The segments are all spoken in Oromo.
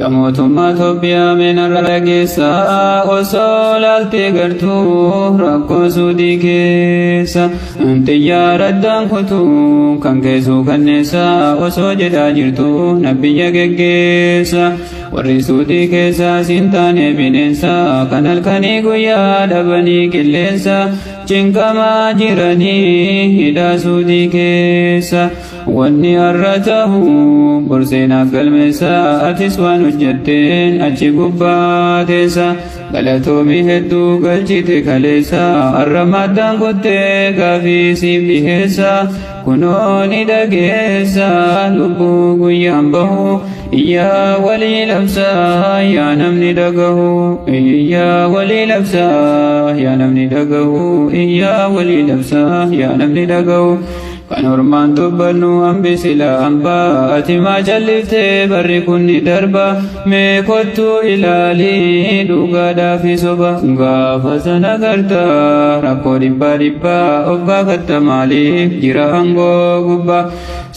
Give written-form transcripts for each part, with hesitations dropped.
Mootummaa Itoophiyaa meenarra geessa osoo laaltee gartuu rakkoo suudii keessa xiyyaaraddaan kutuu kan keessuu kanneessa osoo jedhaa jirtu nabbiyya geggeessa warri suudii keessa siin taane bineensa kan halkanii guyyaa dhabanii qilleensa cinqamaa jiranii hidhaa suudii keessa wanni har'a ta'u borseenaaf galmeessa atis waan hojjetteen achi gubbaa teessa galatoomii hedduu galchite kaleessa har'a maddaan kuttee gaafii siif dhiheessa kunoo ni dhageessa lubbuu guyyaan bahu iyyaa walii labsaa yaa namni dhagahu iyyaa walii labsaa yaa namni dhagahu iyyaa walii labsaa yaa namni dhagahu kan ormaan dubbannu hambisila hambaa ati maa jalliftee barri kun ni darba mee kottuu ilaalii dhugaadhaaf soba gaafa sana garta rakkoo dhibbaa of gaafatta maaliif jira aangoo gubbaa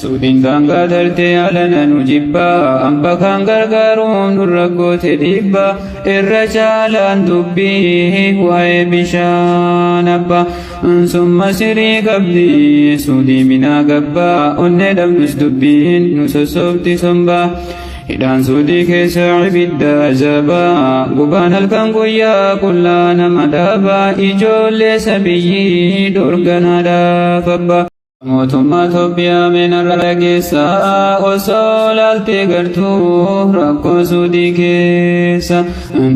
suudiin daangaa dartee alana nu jibbaa hamba kan gargaaruun nurra goote dhiibbaa irra caalaan dubbii waa'ee bishaan abbaa summa sirii qabdi suudii minaa gabbaa onnee dhabnus dubbiin nu sossobti sombaa hidhaan suudii keessa ibidda ajabaa gubaan halkan guyyaa qullaa nama dhaabaa ijoollee sabiyyii dorganaadhaaf abbaa mootummaa Itoophiyaa meenarra geessa osoo laaltee gartuu rakkoo suudii keessa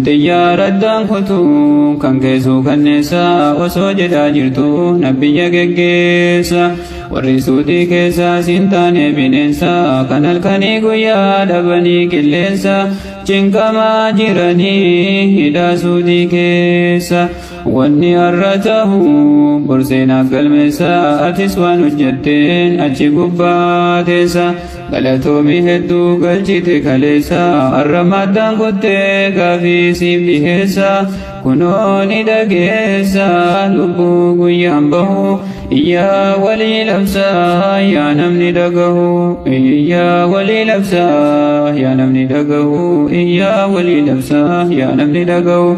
xiyyaaraddaan kutuu kan keessuu kanneessa osoo jedhaa jirtu nabbiyya geggeessa warri suudii keessa siin taane bineensa kan halkanii guyyaa dhabanii qilleensa cinqamaa jiranii hidhaa suudii keessa wanni har'a ta'u borseenaaf galmeessa atis waan hojjetteen achi gubbaa teessa galatoomii hedduu galchite kaleessa har'a maddaan kuttee gaafii siif dhiheessa kunoo ni dhageessa lubbuu guyyaan bahu iyyaa walii labsaa yaa namni dhagahu iyyaa walii labsaa yaa namni dhagahu iyyaa walii labsaa yaa namni dhagahu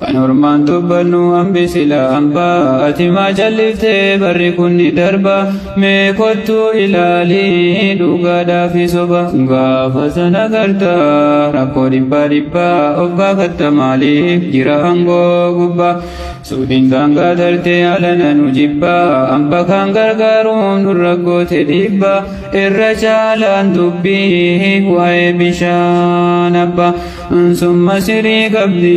kan ormaan dubbannu hambisila hambaa ati maa jalliftee barri kun ni darba mee kottuu ilaalii dhugaadhaaf soba gaafa sana garta rakkoo dhibbaa of gaafatta maaliif jira aangoo gubbaa suudiin daangaa dartee alana nu jibbaa hamba kan gargaaruun nurra goote dhiibbaa irra caalaan dubbii waa'ee bishaan abbaa summa sirii qabdi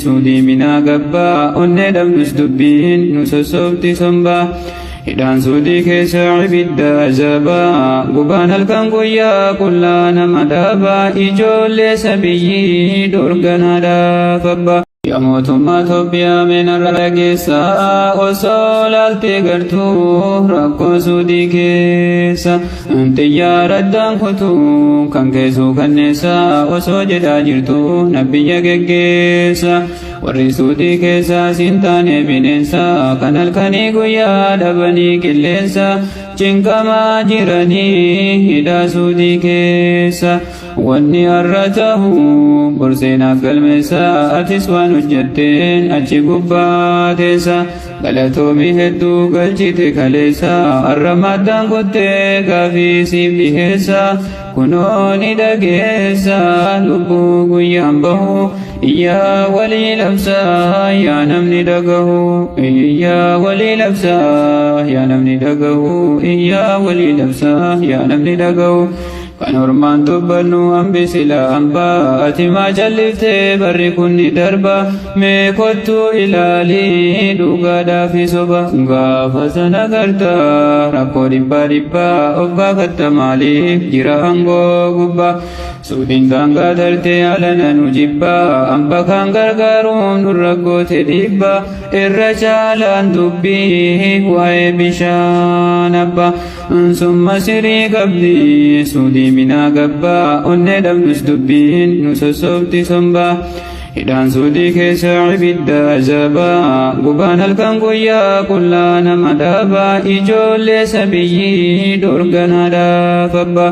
suudii minaa gabbaa onnee dhabnus dubbiin nu sossobti sombaa hidhaan suudii keessa ibidda ajabaa gubaan halkan guyyaa qullaa nama dhaabaa ijoollee sabiyyii dorganaadhaaf abbaa mootummaa Itoophiyaa meenarra geessa osoo laaltee gartuu rakkoo suudii keessa xiyyaaraddaan kutuu kan keessuu kanneessa osoo jedhaa jirtu nabbiyya geggeessa warri suudii keessa siin taane bineensa kan halkanii guyyaa dhabanii qilleensa cinqamaa jiranii hidhaa suudii keessa wanni har'a ta'u borseenaaf galmeessa atis waan hojjetteen achi gubbaa teessa galatoomii hedduu galchite kaleessa har'a maddaan kuttee gaafii siif dhiheessa kunoo ni dhageessa lubbuu guyyaan bahu iyyaa walii labsaa yaa namni dhagahu iyyaa walii labsaa yaa namni dhagahu iyyaa walii labsaa yaa namni dhagahu kan ormaan dubbannu hambisila hambaa ati maa jalliftee barri kun ni darba mee kottuu ilaalii dhugaadhaaf soba gaafa sana garta rakkoo dhibbaa of gaafatta maaliif jira aangoo gubbaa suudiin daangaa dartee alana nu jibbaa hamba kan gargaaruun nurra goote dhiibbaa irra caalaan dubbii waa'ee bishaan abbaa summa sirii qabdi suudii minaa gabbaa onnee dhabnus dubbiin nu sossobti sombaa hidhaan suudii keessa ibidda ajabaa gubaan halkan guyyaa qullaa nama dhaabaa ijoollee sabiyyii dorganaadhaaf abbaa